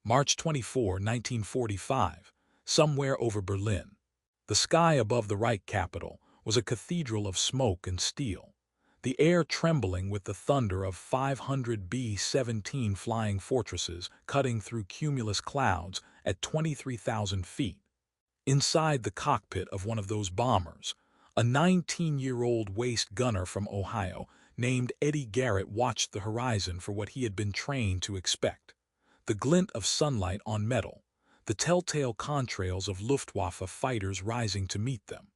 March 24, 1945, somewhere over Berlin. The sky above the Reich capital was a cathedral of smoke and steel, the air trembling with the thunder of 500 B-17 flying fortresses cutting through cumulus clouds at 23,000 feet. Inside the cockpit of one of those bombers, a 19-year-old waste gunner from Ohio named Eddie Garrett watched the horizon for what he had been trained to expect: the glint of sunlight on metal, the telltale contrails of Luftwaffe fighters rising to meet them.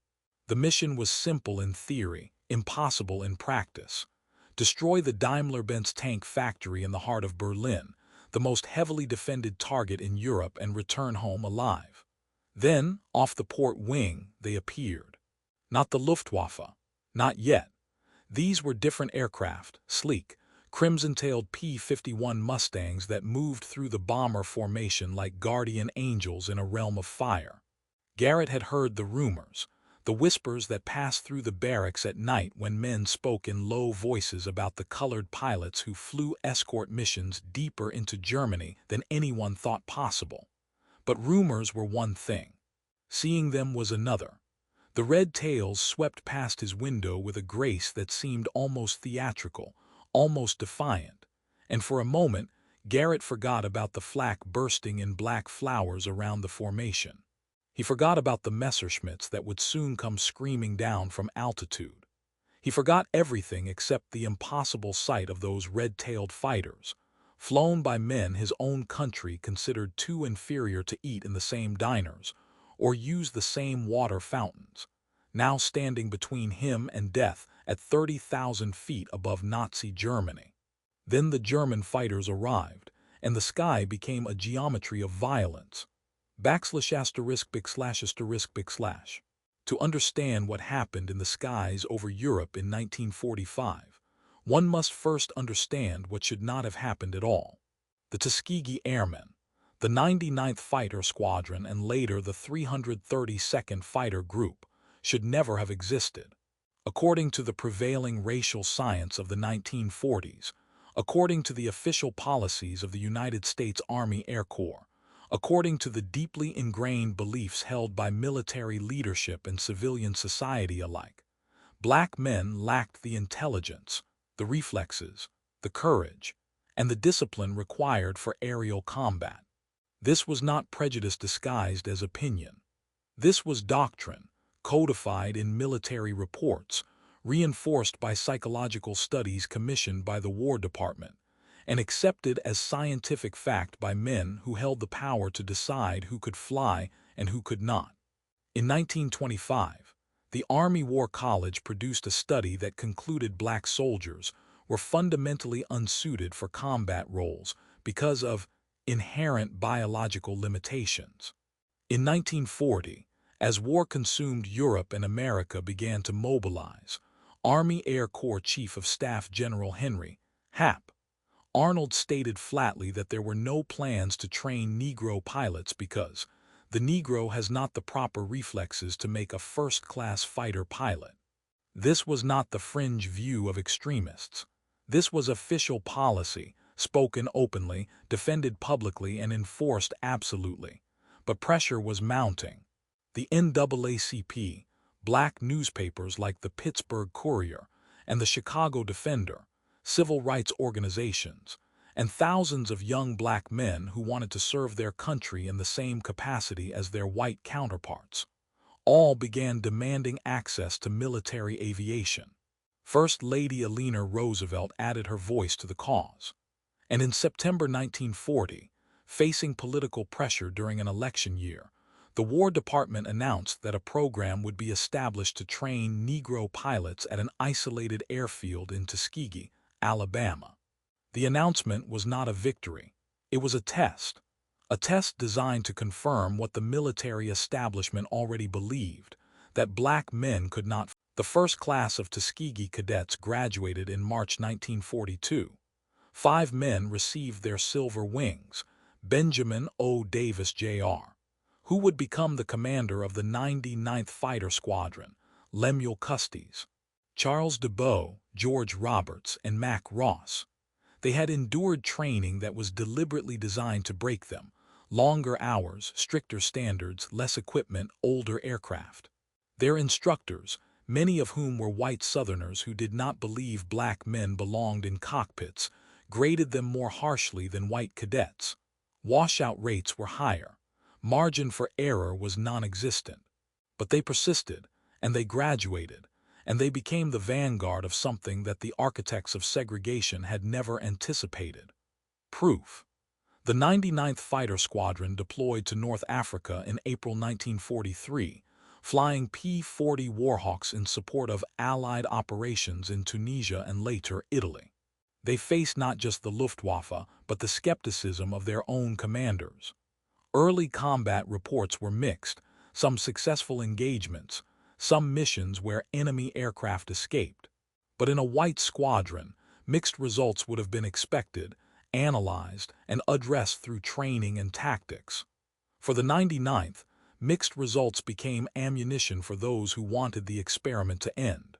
The mission was simple in theory, impossible in practice. Destroy the Daimler-Benz tank factory in the heart of Berlin, the most heavily defended target in Europe, and return home alive. Then, off the port wing, they appeared. Not the Luftwaffe. Not yet. These were different aircraft, sleek, crimson-tailed P-51 Mustangs that moved through the bomber formation like guardian angels in a realm of fire. Garrett had heard the rumors, the whispers that passed through the barracks at night when men spoke in low voices about the colored pilots who flew escort missions deeper into Germany than anyone thought possible. But rumors were one thing. Seeing them was another. The red tails swept past his window with a grace that seemed almost theatrical, almost defiant, and for a moment Garrett forgot about the flak bursting in black flowers around the formation. He forgot about the Messerschmitts that would soon come screaming down from altitude. He forgot everything except the impossible sight of those red-tailed fighters, flown by men his own country considered too inferior to eat in the same diners or use the same water fountains, now standing between him and death at 30,000 feet above Nazi Germany. Then the German fighters arrived, and the sky became a geometry of violence. *******. To understand what happened in the skies over Europe in 1945, one must first understand what should not have happened at all. The Tuskegee Airmen, the 99th Fighter Squadron and later the 332nd Fighter Group, should never have existed. According to the prevailing racial science of the 1940s, according to the official policies of the United States Army Air Corps, according to the deeply ingrained beliefs held by military leadership and civilian society alike, black men lacked the intelligence, the reflexes, the courage, and the discipline required for aerial combat. This was not prejudice disguised as opinion. This was doctrine, codified in military reports, reinforced by psychological studies commissioned by the War Department, and accepted as scientific fact by men who held the power to decide who could fly and who could not. In 1925, the Army War College produced a study that concluded black soldiers were fundamentally unsuited for combat roles because of inherent biological limitations. In 1940, as war consumed Europe and America began to mobilize, Army Air Corps Chief of Staff General Henry Hap Arnold stated flatly that there were no plans to train Negro pilots because the Negro has not the proper reflexes to make a first-class fighter pilot. This was not the fringe view of extremists. This was official policy, spoken openly, defended publicly, and enforced absolutely. But pressure was mounting. The NAACP, black newspapers like the Pittsburgh Courier and the Chicago Defender, civil rights organizations, and thousands of young black men who wanted to serve their country in the same capacity as their white counterparts, all began demanding access to military aviation. First Lady Eleanor Roosevelt added her voice to the cause. And in September 1940, facing political pressure during an election year, the War Department announced that a program would be established to train Negro pilots at an isolated airfield in Tuskegee, Alabama. The announcement was not a victory. It was a test designed to confirm what the military establishment already believed, that black men could not. The first class of Tuskegee cadets graduated in March 1942. 5 men received their silver wings: Benjamin O. Davis, Jr., who would become the commander of the 99th Fighter Squadron, Lemuel Custis, Charles DeBow, George Roberts, and Mac Ross. They had endured training that was deliberately designed to break them, Longer hours, stricter standards, less equipment, older aircraft. Their instructors, many of whom were white Southerners who did not believe black men belonged in cockpits, graded them more harshly than white cadets. Washout rates were higher. Margin for error was non-existent. But they persisted, and they graduated, and they became the vanguard of something that the architects of segregation had never anticipated. Proof. The 99th Fighter Squadron deployed to North Africa in April 1943, flying P-40 Warhawks in support of Allied operations in Tunisia and later Italy. They faced not just the Luftwaffe, but the skepticism of their own commanders. Early combat reports were mixed, some successful engagements, some missions where enemy aircraft escaped. But in a white squadron, mixed results would have been expected, analyzed, and addressed through training and tactics. For the 99th, mixed results became ammunition for those who wanted the experiment to end.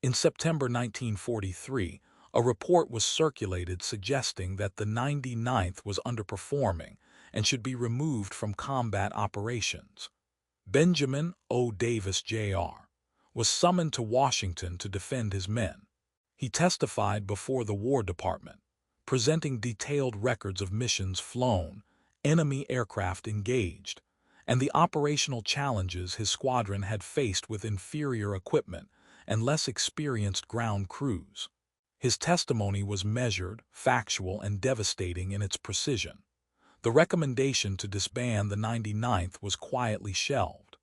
In September 1943, a report was circulated suggesting that the 99th was underperforming and should be removed from combat operations. Benjamin O. Davis, Jr., was summoned to Washington to defend his men. He testified before the War Department, presenting detailed records of missions flown, enemy aircraft engaged, and the operational challenges his squadron had faced with inferior equipment and less experienced ground crews. His testimony was measured, factual, and devastating in its precision. The recommendation to disband the 99th was quietly shelved.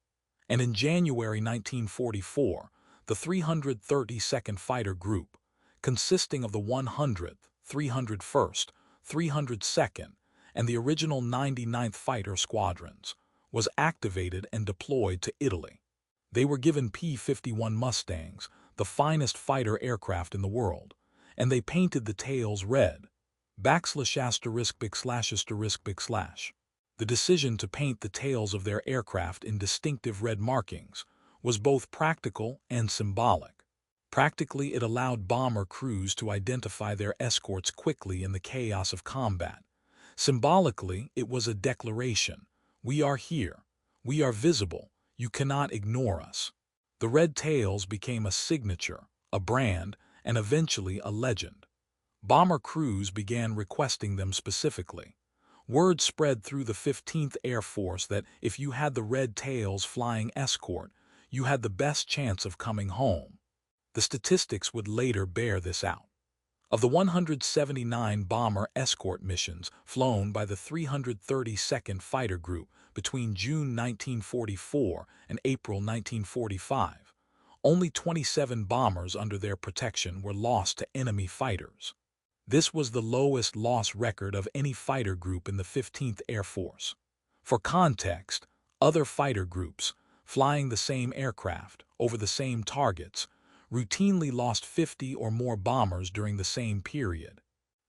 And in January 1944, the 332nd Fighter Group, consisting of the 100th, 301st, 302nd, and the original 99th Fighter Squadrons, was activated and deployed to Italy. They were given P-51 Mustangs, the finest fighter aircraft in the world, and they painted the tails red. ******. The decision to paint the tails of their aircraft in distinctive red markings was both practical and symbolic. Practically, it allowed bomber crews to identify their escorts quickly in the chaos of combat. Symbolically, it was a declaration: we are here, we are visible, you cannot ignore us. The red tails became a signature, a brand, and eventually a legend. Bomber crews began requesting them specifically. Word spread through the 15th Air Force that if you had the red tails flying escort, you had the best chance of coming home. The statistics would later bear this out. Of the 179 bomber escort missions flown by the 332nd Fighter Group between June 1944 and April 1945, only 27 bombers under their protection were lost to enemy fighters. This was the lowest loss record of any fighter group in the 15th Air Force. For context, other fighter groups, flying the same aircraft over the same targets, routinely lost 50 or more bombers during the same period.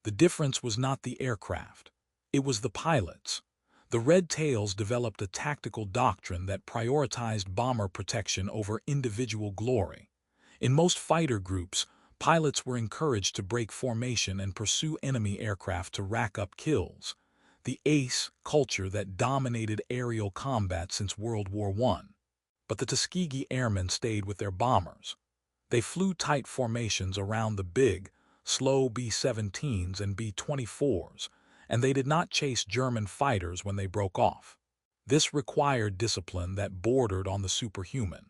The difference was not the aircraft. It was the pilots. The Red Tails developed a tactical doctrine that prioritized bomber protection over individual glory. In most fighter groups, pilots were encouraged to break formation and pursue enemy aircraft to rack up kills, the ace culture that dominated aerial combat since World War I. But the Tuskegee Airmen stayed with their bombers. They flew tight formations around the big, slow B-17s and B-24s, and they did not chase German fighters when they broke off. This required discipline that bordered on the superhuman.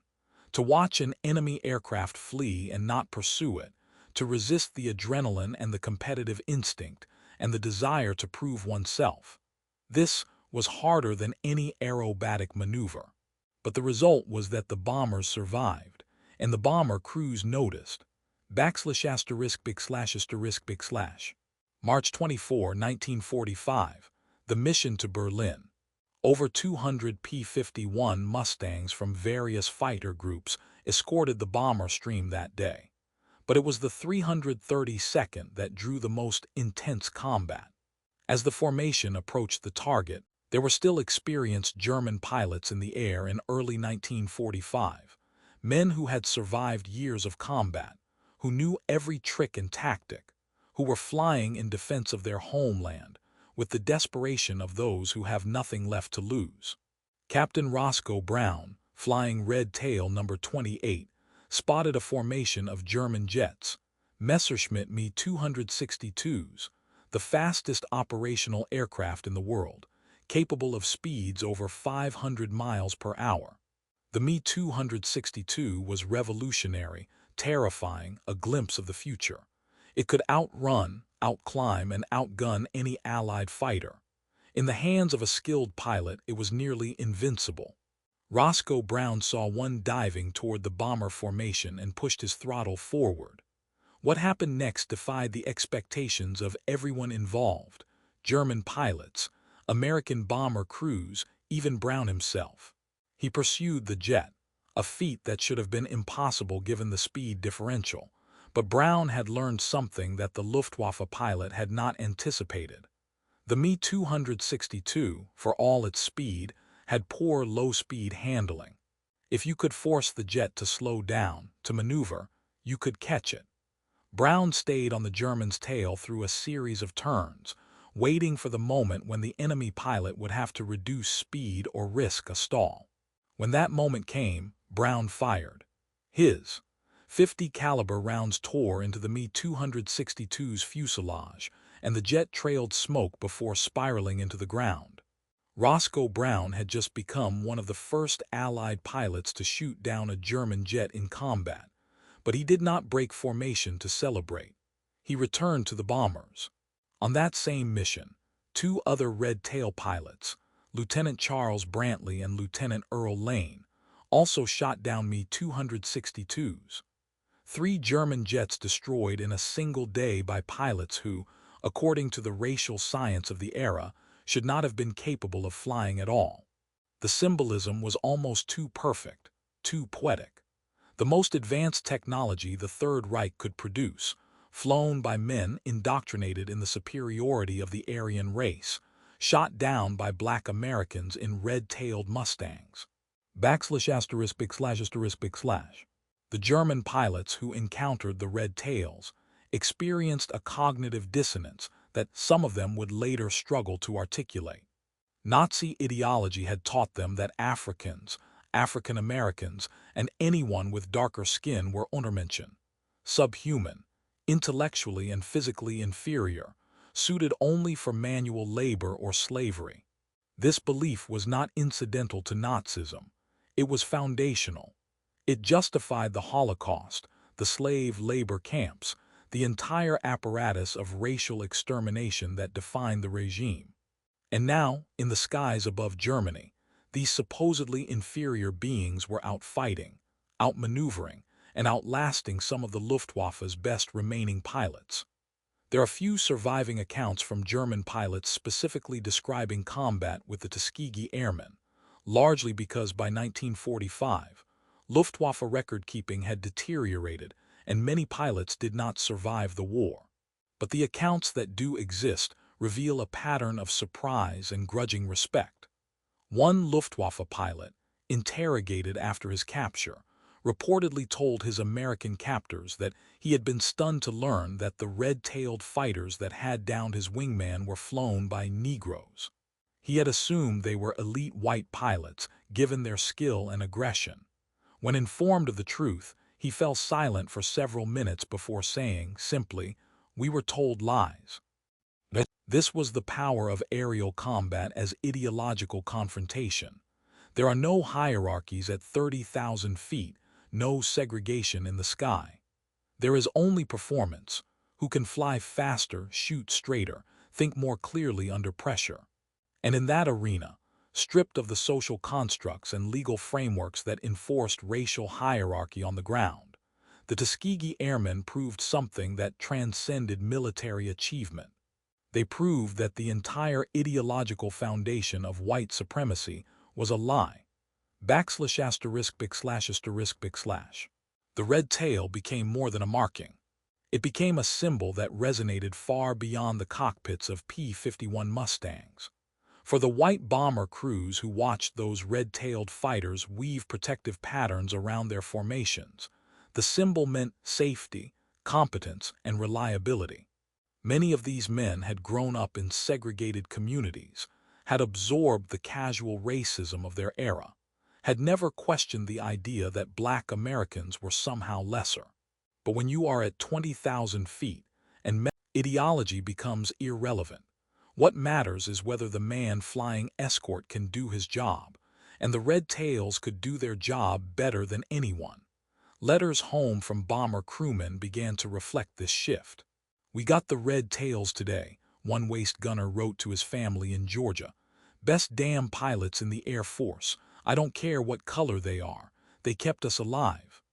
To watch an enemy aircraft flee and not pursue it, to resist the adrenaline and the competitive instinct and the desire to prove oneself. This was harder than any aerobatic maneuver. But the result was that the bombers survived, and the bomber crews noticed. ******. March 24, 1945, the mission to Berlin. Over 200 P-51 Mustangs from various fighter groups escorted the bomber stream that day. But it was the 332nd that drew the most intense combat. As the formation approached the target, there were still experienced German pilots in the air in early 1945, men who had survived years of combat, who knew every trick and tactic, who were flying in defense of their homeland, with the desperation of those who have nothing left to lose. Captain Roscoe Brown, flying Red Tail number 28, spotted a formation of German jets, Messerschmitt Me-262s, the fastest operational aircraft in the world, capable of speeds over 500 miles per hour. The Me-262 was revolutionary, terrifying, a glimpse of the future. It could outrun, outclimb, and outgun any Allied fighter. In the hands of a skilled pilot, it was nearly invincible. Roscoe Brown saw one diving toward the bomber formation and pushed his throttle forward. What happened next defied the expectations of everyone involved: German pilots, American bomber crews, even Brown himself. He pursued the jet, a feat that should have been impossible given the speed differential, but Brown had learned something that the Luftwaffe pilot had not anticipated. The Me-262, for all its speed, had poor low-speed handling. If you could force the jet to slow down, to maneuver, you could catch it. Brown stayed on the German's tail through a series of turns, waiting for the moment when the enemy pilot would have to reduce speed or risk a stall. When that moment came, Brown fired. His .50 caliber rounds tore into the Me-262's fuselage, and the jet trailed smoke before spiraling into the ground. Roscoe Brown had just become one of the first Allied pilots to shoot down a German jet in combat, but he did not break formation to celebrate. He returned to the bombers. On that same mission, two other Red Tail pilots, Lieutenant Charles Brantley and Lieutenant Earl Lane, also shot down Me-262s. 3 German jets destroyed in a single day by pilots who, according to the racial science of the era, should not have been capable of flying at all. The symbolism was almost too perfect, too poetic. The most advanced technology the Third Reich could produce, flown by men indoctrinated in the superiority of the Aryan race, shot down by black Americans in red-tailed Mustangs. \****. The German pilots who encountered the red tails experienced a cognitive dissonance that some of them would later struggle to articulate. Nazi ideology had taught them that Africans, African Americans, and anyone with darker skin were Untermenschen, subhuman, intellectually and physically inferior, suited only for manual labor or slavery. This belief was not incidental to Nazism. It was foundational. It justified the Holocaust, the slave labor camps, the entire apparatus of racial extermination that defined the regime. And now, in the skies above Germany, these supposedly inferior beings were out fighting, outmaneuvering, and outlasting some of the Luftwaffe's best remaining pilots. There are few surviving accounts from German pilots specifically describing combat with the Tuskegee Airmen, largely because by 1945, Luftwaffe record-keeping had deteriorated and many pilots did not survive the war. But the accounts that do exist reveal a pattern of surprise and grudging respect. One Luftwaffe pilot, interrogated after his capture, reportedly told his American captors that he had been stunned to learn that the red-tailed fighters that had downed his wingman were flown by Negroes. He had assumed they were elite white pilots, given their skill and aggression. When informed of the truth, he fell silent for several minutes before saying, simply, "We were told lies." This was the power of aerial combat as ideological confrontation. There are no hierarchies at 30,000 feet, no segregation in the sky. There is only performance. Who can fly faster, shoot straighter, think more clearly under pressure. And in that arena, stripped of the social constructs and legal frameworks that enforced racial hierarchy on the ground, the Tuskegee Airmen proved something that transcended military achievement. They proved that the entire ideological foundation of white supremacy was a lie. \\\\. The red tail became more than a marking. It became a symbol that resonated far beyond the cockpits of P-51 Mustangs. For the white bomber crews who watched those red-tailed fighters weave protective patterns around their formations, the symbol meant safety, competence, and reliability. Many of these men had grown up in segregated communities, had absorbed the casual racism of their era, had never questioned the idea that black Americans were somehow lesser. But when you are at 20,000 feet and ideology becomes irrelevant, what matters is whether the man flying escort can do his job, and the red tails could do their job better than anyone. Letters home from bomber crewmen began to reflect this shift. "We got the red tails today," one waist gunner wrote to his family in Georgia. "Best damn pilots in the Air Force. I don't care what color they are. They kept us alive."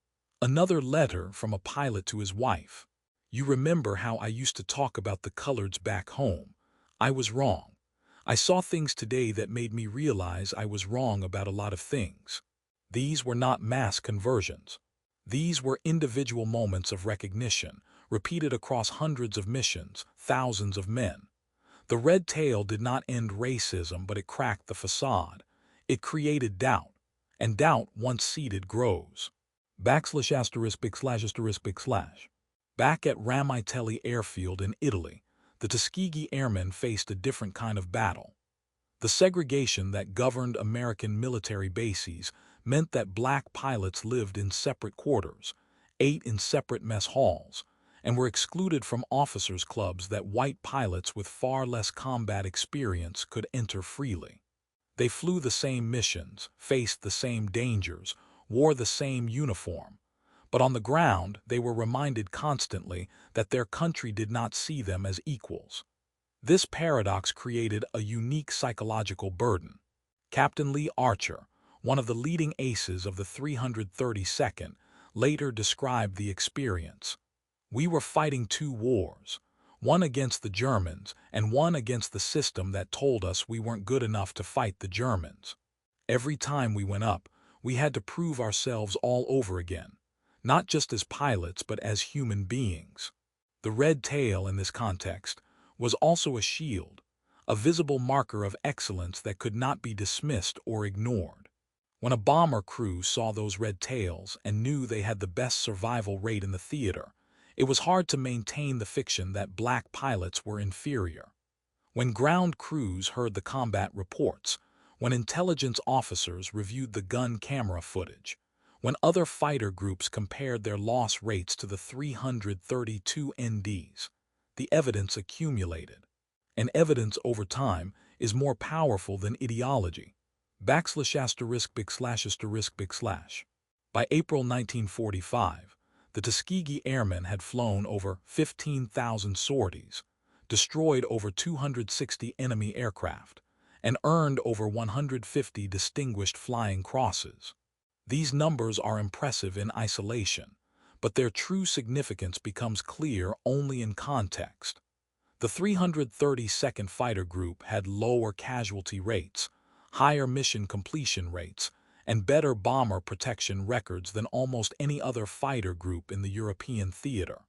Another letter from a pilot to his wife. "You remember how I used to talk about the coloreds back home? I was wrong. I saw things today that made me realize I was wrong about a lot of things." These were not mass conversions. These were individual moments of recognition, repeated across hundreds of missions, thousands of men. The red tail did not end racism, but it cracked the facade. It created doubt, and doubt, once seated, grows. Back at Ramitelli Airfield in Italy, the Tuskegee Airmen faced a different kind of battle. The segregation that governed American military bases meant that black pilots lived in separate quarters, ate in separate mess halls, and were excluded from officers' clubs that white pilots with far less combat experience could enter freely. They flew the same missions, faced the same dangers, wore the same uniform, but on the ground they were reminded constantly that their country did not see them as equals. This paradox created a unique psychological burden. Captain Lee Archer, one of the leading aces of the 332nd, later described the experience. "We were fighting two wars, one against the Germans and one against the system that told us we weren't good enough to fight the Germans. Every time we went up, we had to prove ourselves all over again, not just as pilots but as human beings." The red tail in this context was also a shield, a visible marker of excellence that could not be dismissed or ignored. When a bomber crew saw those red tails and knew they had the best survival rate in the theater, it was hard to maintain the fiction that black pilots were inferior. When ground crews heard the combat reports, when intelligence officers reviewed the gun camera footage, when other fighter groups compared their loss rates to the 332 NDs, the evidence accumulated. And evidence over time is more powerful than ideology. By April 1945, the Tuskegee Airmen had flown over 15,000 sorties, destroyed over 260 enemy aircraft, and earned over 150 distinguished flying crosses. These numbers are impressive in isolation, but their true significance becomes clear only in context. The 332nd Fighter Group had lower casualty rates, higher mission completion rates, and better bomber protection records than almost any other fighter group in the European theater.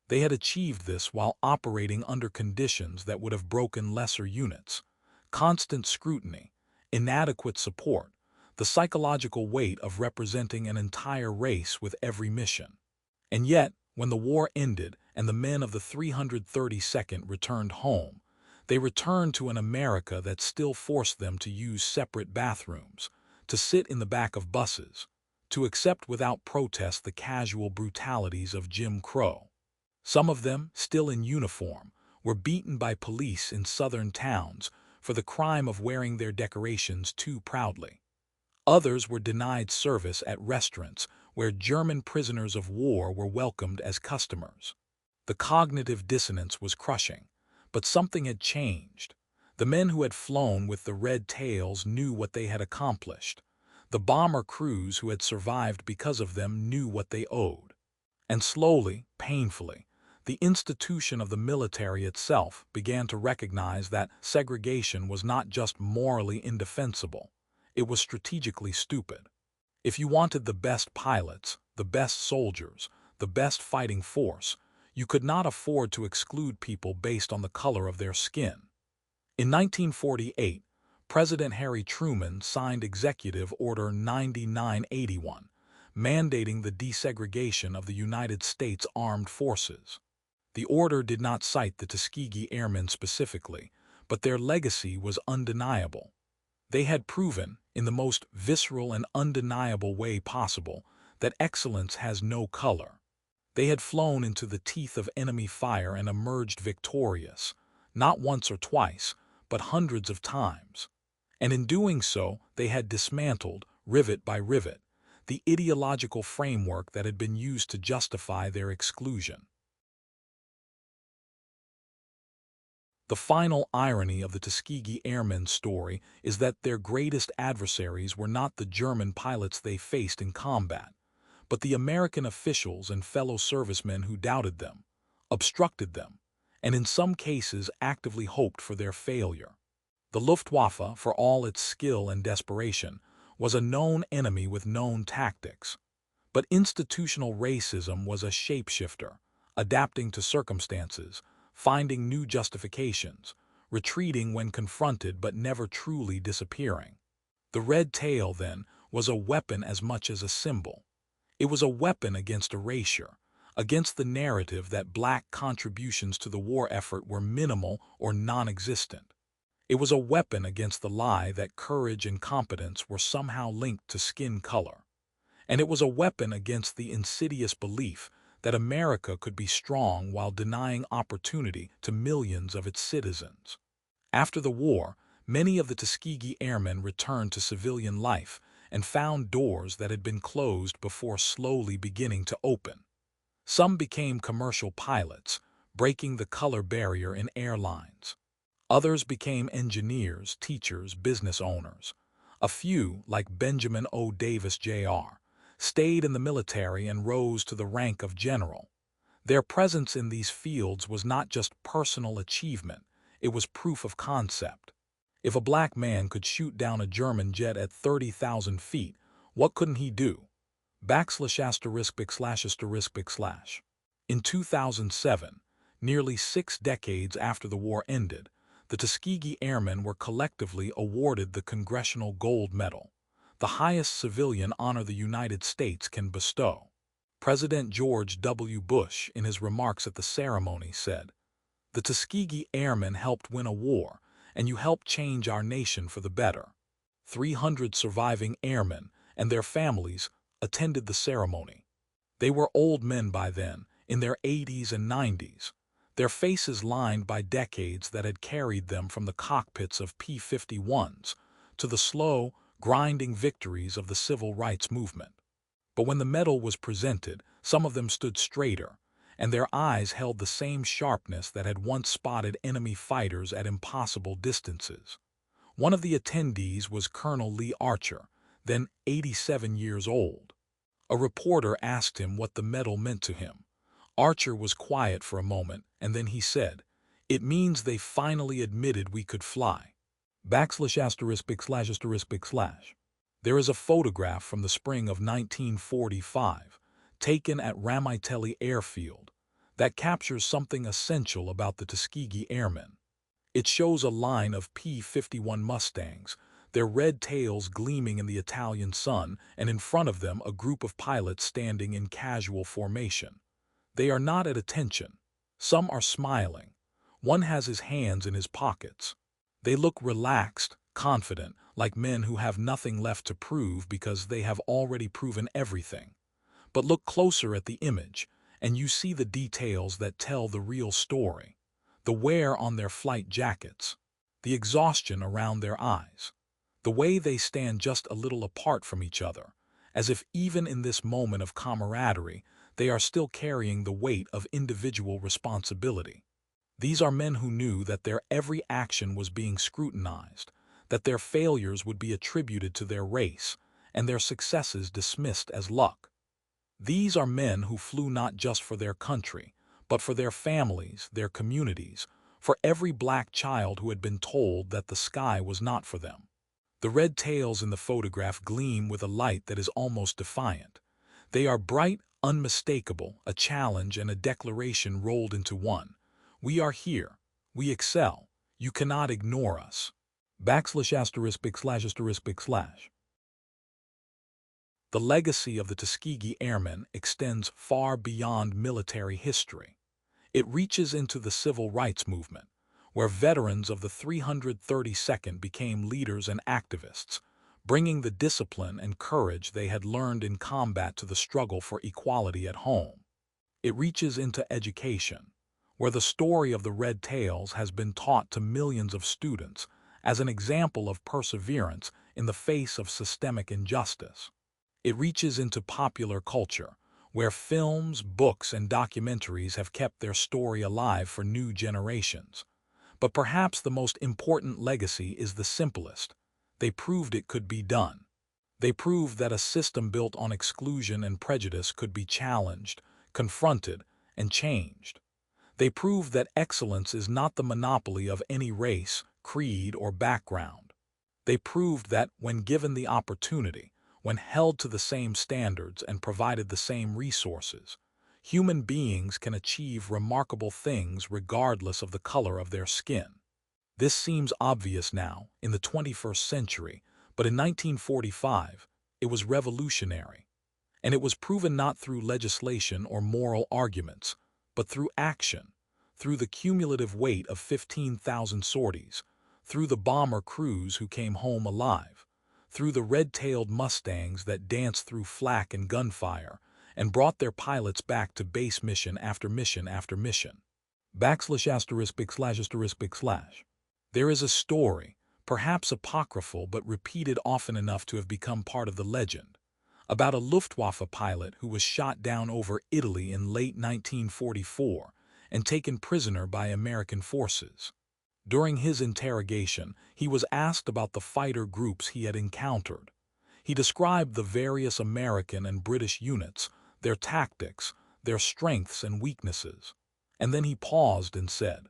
They had achieved this while operating under conditions that would have broken lesser units: constant scrutiny, inadequate support, the psychological weight of representing an entire race with every mission. And yet, when the war ended and the men of the 332nd returned home, they returned to an America that still forced them to use separate bathrooms, to sit in the back of buses, to accept without protest the casual brutalities of Jim Crow. Some of them, still in uniform, were beaten by police in southern towns for the crime of wearing their decorations too proudly. Others were denied service at restaurants where German prisoners of war were welcomed as customers. The cognitive dissonance was crushing, but something had changed. The men who had flown with the red tails knew what they had accomplished. The bomber crews who had survived because of them knew what they owed. And slowly, painfully, the institution of the military itself began to recognize that segregation was not just morally indefensible, it was strategically stupid. If you wanted the best pilots, the best soldiers, the best fighting force, you could not afford to exclude people based on the color of their skin. In 1948, President Harry Truman signed Executive Order 9981, mandating the desegregation of the United States Armed Forces. The order did not cite the Tuskegee Airmen specifically, but their legacy was undeniable. They had proven, in the most visceral and undeniable way possible, that excellence has no color. They had flown into the teeth of enemy fire and emerged victorious, not once or twice, but hundreds of times. And in doing so, they had dismantled, rivet by rivet, the ideological framework that had been used to justify their exclusion. The final irony of the Tuskegee Airmen's story is that their greatest adversaries were not the German pilots they faced in combat, but the American officials and fellow servicemen who doubted them, obstructed them, and in some cases actively hoped for their failure. The Luftwaffe, for all its skill and desperation, was a known enemy with known tactics. But institutional racism was a shapeshifter, adapting to circumstances, finding new justifications, retreating when confronted but never truly disappearing. The red tail, then, was a weapon as much as a symbol. It was a weapon against erasure, against the narrative that black contributions to the war effort were minimal or non-existent. It was a weapon against the lie that courage and competence were somehow linked to skin color. And it was a weapon against the insidious belief that America could be strong while denying opportunity to millions of its citizens. After the war, many of the Tuskegee Airmen returned to civilian life and found doors that had been closed before slowly beginning to open. Some became commercial pilots, breaking the color barrier in airlines. Others became engineers, teachers, business owners. A few, like Benjamin O. Davis, Jr., stayed in the military and rose to the rank of general. Their presence in these fields was not just personal achievement, it was proof of concept. If a black man could shoot down a German jet at 30,000 feet, what couldn't he do? *****. In 2007, nearly 6 decades after the war ended, the Tuskegee Airmen were collectively awarded the Congressional Gold Medal, the highest civilian honor the United States can bestow. President George W. Bush, in his remarks at the ceremony, said, "The Tuskegee Airmen helped win a war, and you helped change our nation for the better." 300 surviving airmen and their families attended the ceremony. They were old men by then, in their 80s and 90s, their faces lined by decades that had carried them from the cockpits of P-51s to the slow, grinding victories of the civil rights movement. But when the medal was presented, some of them stood straighter, and their eyes held the same sharpness that had once spotted enemy fighters at impossible distances. One of the attendees was Colonel Lee Archer, then 87 years old. A reporter asked him what the medal meant to him. Archer was quiet for a moment, and then he said, "It means they finally admitted we could fly." There is a photograph from the spring of 1945, taken at Ramitelli Airfield, that captures something essential about the Tuskegee Airmen. It shows a line of P-51 Mustangs, their red tails gleaming in the Italian sun, and in front of them a group of pilots standing in casual formation. They are not at attention. Some are smiling. One has his hands in his pockets. They look relaxed, confident, like men who have nothing left to prove because they have already proven everything. But look closer at the image, and you see the details that tell the real story. The wear on their flight jackets, the exhaustion around their eyes, the way they stand just a little apart from each other, as if even in this moment of camaraderie, they are still carrying the weight of individual responsibility. These are men who knew that their every action was being scrutinized, that their failures would be attributed to their race, and their successes dismissed as luck. These are men who flew not just for their country, but for their families, their communities, for every black child who had been told that the sky was not for them. The red tails in the photograph gleam with a light that is almost defiant. They are bright, unmistakable, a challenge and a declaration rolled into one. We are here. We excel. You cannot ignore us. ****. The legacy of the Tuskegee Airmen extends far beyond military history. It reaches into the civil rights movement, where veterans of the 332nd became leaders and activists, bringing the discipline and courage they had learned in combat to the struggle for equality at home. It reaches into education, where the story of the Red Tails has been taught to millions of students as an example of perseverance in the face of systemic injustice. It reaches into popular culture, where films, books, and documentaries have kept their story alive for new generations. But perhaps the most important legacy is the simplest. They proved it could be done. They proved that a system built on exclusion and prejudice could be challenged, confronted, and changed. They proved that excellence is not the monopoly of any race, creed, or background. They proved that, when given the opportunity, when held to the same standards and provided the same resources, human beings can achieve remarkable things regardless of the color of their skin. This seems obvious now, in the 21st century, but in 1945, it was revolutionary. And it was proven not through legislation or moral arguments, but through action, through the cumulative weight of 15,000 sorties, through the bomber crews who came home alive, through the red-tailed Mustangs that danced through flak and gunfire and brought their pilots back to base mission after mission after mission. ****. There is a story, perhaps apocryphal but repeated often enough to have become part of the legend, about a Luftwaffe pilot who was shot down over Italy in late 1944 and taken prisoner by American forces. During his interrogation, he was asked about the fighter groups he had encountered. He described the various American and British units, their tactics, their strengths and weaknesses. And then he paused and said,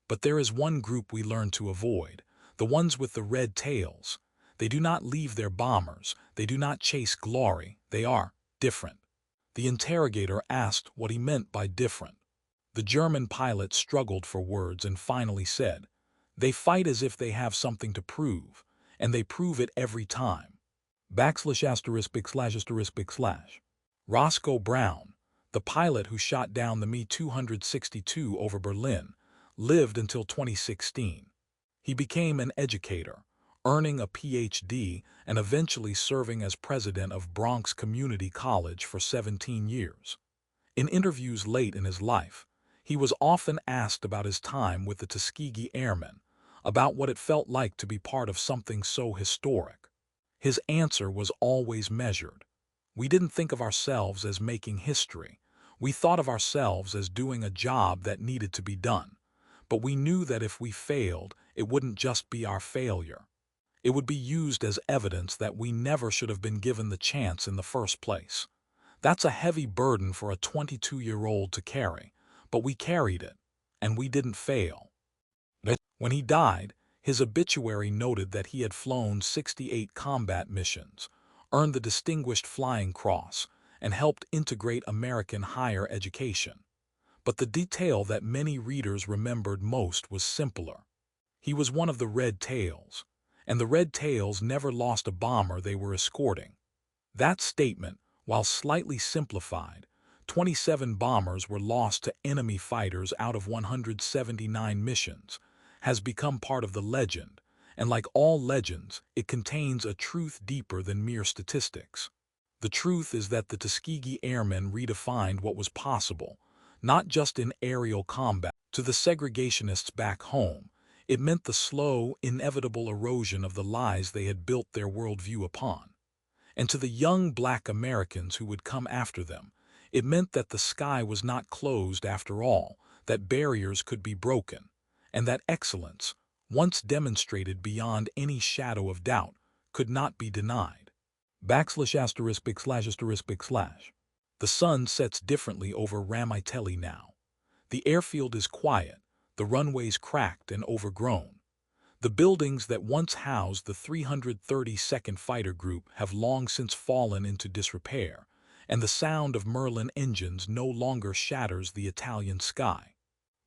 "But there is one group we learned to avoid, the ones with the red tails. They do not leave their bombers, they do not chase glory, they are different." The interrogator asked what he meant by different. The German pilot struggled for words and finally said, "They fight as if they have something to prove, and they prove it every time." ****. Roscoe Brown, the pilot who shot down the Me-262 over Berlin, lived until 2016. He became an educator, earning a Ph.D. and eventually serving as president of Bronx Community College for 17 years. In interviews late in his life, he was often asked about his time with the Tuskegee Airmen, about what it felt like to be part of something so historic. His answer was always measured. "We didn't think of ourselves as making history. We thought of ourselves as doing a job that needed to be done. But we knew that if we failed, it wouldn't just be our failure. It would be used as evidence that we never should have been given the chance in the first place." That's a heavy burden for a 22-year-old to carry, but we carried it, and we didn't fail. When he died, his obituary noted that he had flown 68 combat missions, earned the Distinguished Flying Cross, and helped integrate American higher education. But the detail that many readers remembered most was simpler. He was one of the Red Tails, and the Red Tails never lost a bomber they were escorting. That statement, while slightly simplified, 27 bombers were lost to enemy fighters out of 179 missions, has become part of the legend, and like all legends, it contains a truth deeper than mere statistics. The truth is that the Tuskegee Airmen redefined what was possible, not just in aerial combat. To the segregationists back home, it meant the slow, inevitable erosion of the lies they had built their worldview upon. And to the young black Americans who would come after them, it meant that the sky was not closed after all, that barriers could be broken, and that excellence, once demonstrated beyond any shadow of doubt, could not be denied. ****. The sun sets differently over Ramitelli now. The airfield is quiet, the runways cracked and overgrown. The buildings that once housed the 332nd Fighter Group have long since fallen into disrepair, and the sound of Merlin engines no longer shatters the Italian sky.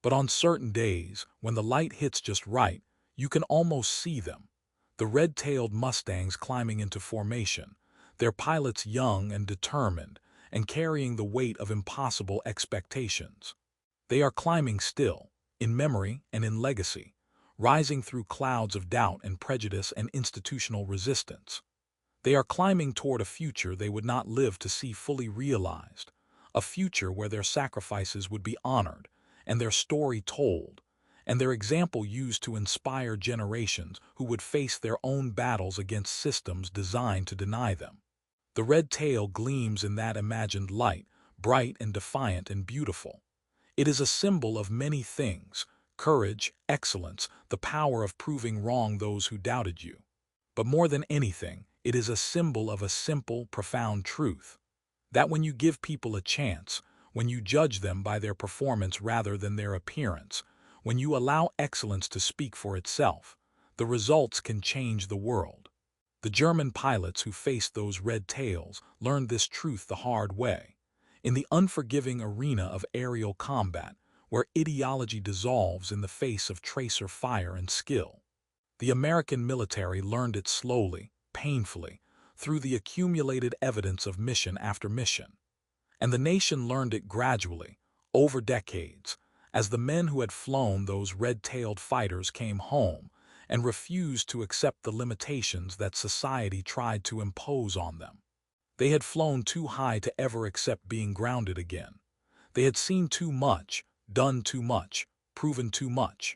But on certain days, when the light hits just right, you can almost see them. The red-tailed Mustangs climbing into formation, their pilots young and determined, and carrying the weight of impossible expectations. They are climbing still, in memory and in legacy, rising through clouds of doubt and prejudice and institutional resistance. They are climbing toward a future they would not live to see fully realized, a future where their sacrifices would be honored, and their story told, and their example used to inspire generations who would face their own battles against systems designed to deny them. The red tail gleams in that imagined light, bright and defiant and beautiful. It is a symbol of many things: courage, excellence, the power of proving wrong those who doubted you. But more than anything, it is a symbol of a simple, profound truth: that when you give people a chance, when you judge them by their performance rather than their appearance, when you allow excellence to speak for itself, the results can change the world. The German pilots who faced those red tails learned this truth the hard way, in the unforgiving arena of aerial combat, where ideology dissolves in the face of tracer fire and skill. The American military learned it slowly, painfully, through the accumulated evidence of mission after mission. And the nation learned it gradually, over decades, as the men who had flown those red-tailed fighters came home and refused to accept the limitations that society tried to impose on them. They had flown too high to ever accept being grounded again. They had seen too much, done too much, proven too much.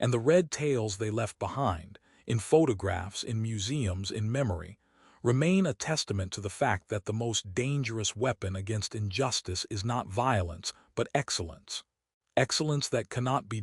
And the red tails they left behind, in photographs, in museums, in memory, remain a testament to the fact that the most dangerous weapon against injustice is not violence, but excellence. Excellence that cannot be